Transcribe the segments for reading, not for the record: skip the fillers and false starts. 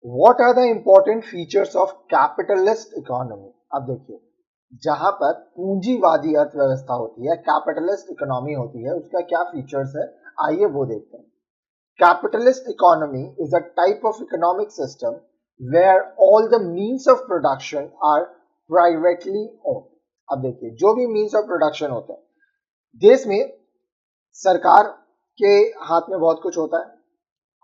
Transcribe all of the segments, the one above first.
What are the important features of capitalist economy? अब देखिए, जहां पर पूंजीवादी अर्थव्यवस्था होती है, कैपिटलिस्ट इकोनॉमी होती है, उसका क्या फीचर्स है, आइए वो देखते हैं। Capitalist economy is a type of economic system where all the means of production are privately owned. अब देखिए, जो भी means of production होते हैं, देश में सरकार के हाथ में बहुत कुछ होता है।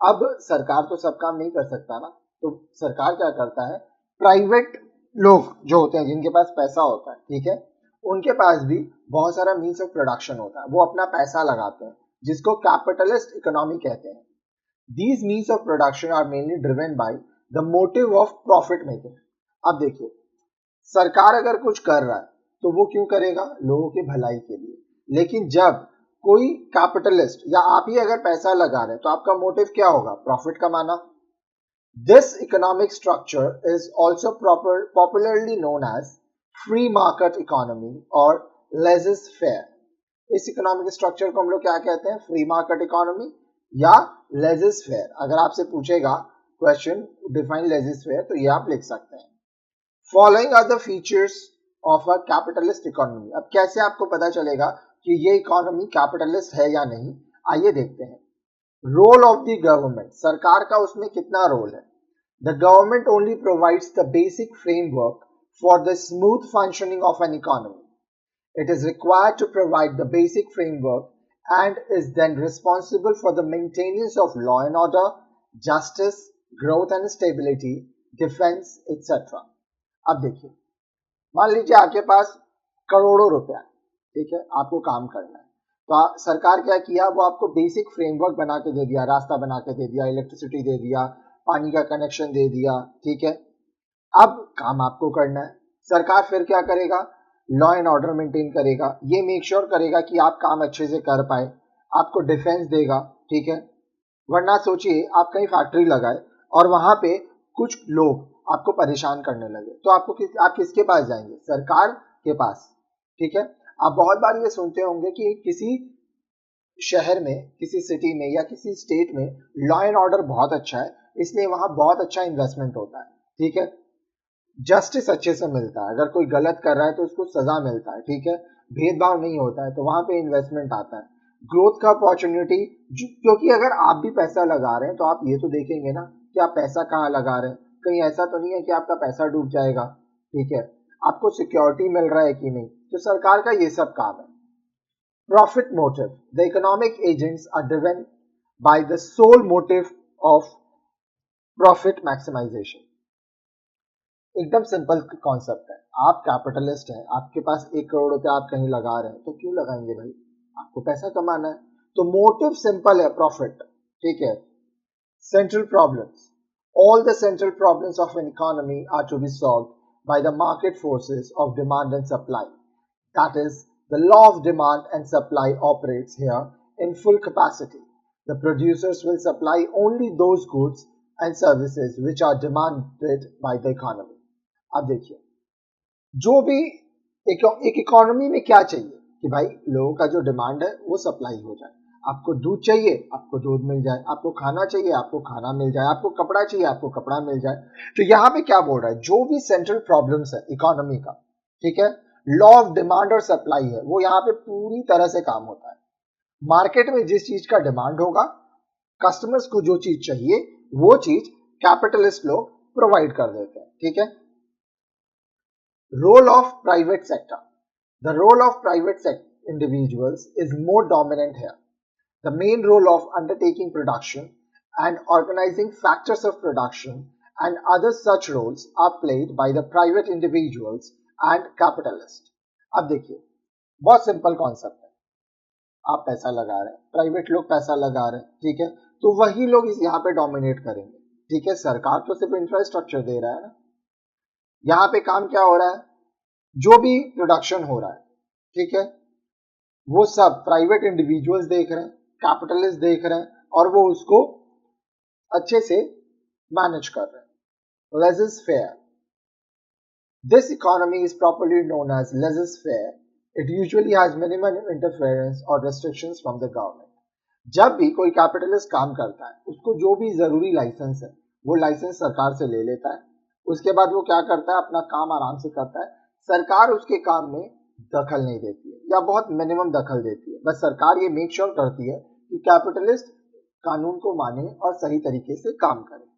अब सरकार तो सब काम नहीं कर सकता ना, तो सरकार क्या करता है, प्राइवेट लोग जो होते हैं, जिनके पास पैसा होता है, ठीक है, उनके पास भी बहुत सारा मीन्स ऑफ प्रोडक्शन होता है, वो अपना पैसा लगाते हैं, जिसको कैपिटलिस्ट इकोनॉमी कहते हैं। These means of production are mainly driven by the motive of profit making. अब देखिए, सरकार अगर कुछ कर रहा है तो वो क्यों करेगा, लोगों की भलाई के लिए। लेकिन जब कोई कैपिटलिस्ट या आप ही अगर पैसा लगा रहे हैं तो आपका मोटिव क्या होगा, प्रॉफिट कमाना। This economic structure is also popularly known as free market economy और लेजिस फेयर। इस इकोनॉमिक स्ट्रक्चर को हम लोग क्या कहते हैं, फ्री मार्केट इकोनॉमी या लेजिस फेयर। अगर आपसे पूछेगा क्वेश्चन डिफाइन लेजिस फेयर, तो ये आप लिख सकते हैं। Following are the features of a capitalist economy. अब कैसे आपको पता चलेगा कि ये इकोनॉमी कैपिटलिस्ट है या नहीं, आइए देखते हैं। रोल ऑफ द गवर्नमेंट, सरकार का उसमें कितना रोल है। The government only provides the basic framework for the smooth functioning of an economy. It is required to provide the basic framework and is then responsible for the maintenance of law and order, justice, growth and stability, defense, etc. अब देखिए, मान लीजिए आपके पास करोड़ों रुपया, ठीक है, आपको काम करना है, तो सरकार क्या किया, वो आपको बेसिक फ्रेमवर्क बना के दे दिया, रास्ता बना के दे दिया, इलेक्ट्रिसिटी दे दिया, पानी का कनेक्शन दे दिया, ठीक है। अब काम आपको करना है, सरकार फिर क्या करेगा, लॉ एंड ऑर्डर मेंटेन करेगा, ये मेक श्योर करेगा कि आप काम अच्छे से कर पाए, आपको डिफेंस देगा, ठीक है। वरना सोचिए आप कहीं फैक्ट्री लगाए और वहां पे कुछ लोग आपको परेशान करने लगे, तो आप किसके पास जाएंगे, सरकार के पास, ठीक है। आप बहुत बार ये सुनते होंगे कि किसी शहर में, किसी सिटी में या किसी स्टेट में लॉ एंड ऑर्डर बहुत अच्छा है, इसलिए वहां बहुत अच्छा इन्वेस्टमेंट होता है, ठीक है। जस्टिस अच्छे से मिलता है, अगर कोई गलत कर रहा है तो उसको सजा मिलता है, ठीक है, भेदभाव नहीं होता है, तो वहां पे इन्वेस्टमेंट आता है। ग्रोथ का अपॉर्चुनिटी, क्योंकि अगर आप भी पैसा लगा रहे हैं तो आप ये तो देखेंगे ना कि आप पैसा कहाँ लगा रहे हैं, कहीं ऐसा तो नहीं है कि आपका पैसा डूब जाएगा, ठीक है, आपको सिक्योरिटी मिल रहा है कि नहीं, तो सरकार का ये सब काम है। Profit motive, the economic agents are driven by the sole motive of profit maximisation. एकदम सिंपल कॉन्सेप्ट है, आप कैपिटलिस्ट हैं, आपके पास 1 करोड़ रुपया आप कहीं लगा रहे हैं, तो क्यों लगाएंगे भाई, आपको पैसा कमाना है, तो मोटिव सिंपल है, प्रॉफिट, ठीक है। Central problems, all the central problems of an economy are to be solved by the market forces of demand and supply, that is the law of demand and supply operates here in full capacity. The producers will supply only those goods and services which are demanded by the economy. अब देखिए, जो भी एक economy में क्या चाहिए कि भाई लोगों का जो डिमांड है वो सप्लाई हो जाए, आपको दूध चाहिए आपको दूध मिल जाए, आपको खाना चाहिए आपको खाना मिल जाए, आपको कपड़ा चाहिए आपको कपड़ा मिल जाए। तो यहाँ पे क्या बोल रहा है, जो भी सेंट्रल प्रॉब्लम्स है इकोनॉमी का, ठीक है, लॉ ऑफ डिमांड और सप्लाई है, वो यहाँ पे पूरी तरह से काम होता है। मार्केट में जिस चीज का डिमांड होगा, कस्टमर्स को जो चीज चाहिए वो चीज कैपिटलिस्ट लोग प्रोवाइड कर देते हैं, ठीक है। Role of private sector. The role of private individuals is more dominant here. The main role of undertaking production and organizing factors of production and other such roles are played by the private individuals and capitalists. अब देखिए, बहुत simple concept है, आप पैसा लगा रहे हैं, private लोग पैसा लगा रहे हैं, ठीक है, तो वही लोग इस यहाँ पे डोमिनेट करेंगे, ठीक है। सरकार तो सिर्फ इंफ्रास्ट्रक्चर दे रहा है ना, यहाँ पे काम क्या हो रहा है, जो भी प्रोडक्शन हो रहा है, ठीक है, वो सब प्राइवेट इंडिविजुअल्स देख रहे हैं, कैपिटलिस्ट देख रहे हैं, और वो उसको अच्छे से मैनेज कर रहे हैं। Laissez faire, this economy is properly known as laissez faire. It usually has minimum interference और रेस्ट्रिक्शंस फ्रॉम द गवर्नमेंट। जब भी कोई कैपिटलिस्ट काम करता है, उसको जो भी जरूरी लाइसेंस है वो लाइसेंस सरकार से ले लेता है। उसके बाद वो क्या करता है, अपना काम आराम से करता है। सरकार उसके काम में दखल नहीं देती है या बहुत मिनिमम दखल देती है। बस सरकार ये मेक श्योर करती है कि कैपिटलिस्ट कानून को माने और सही तरीके से काम करे।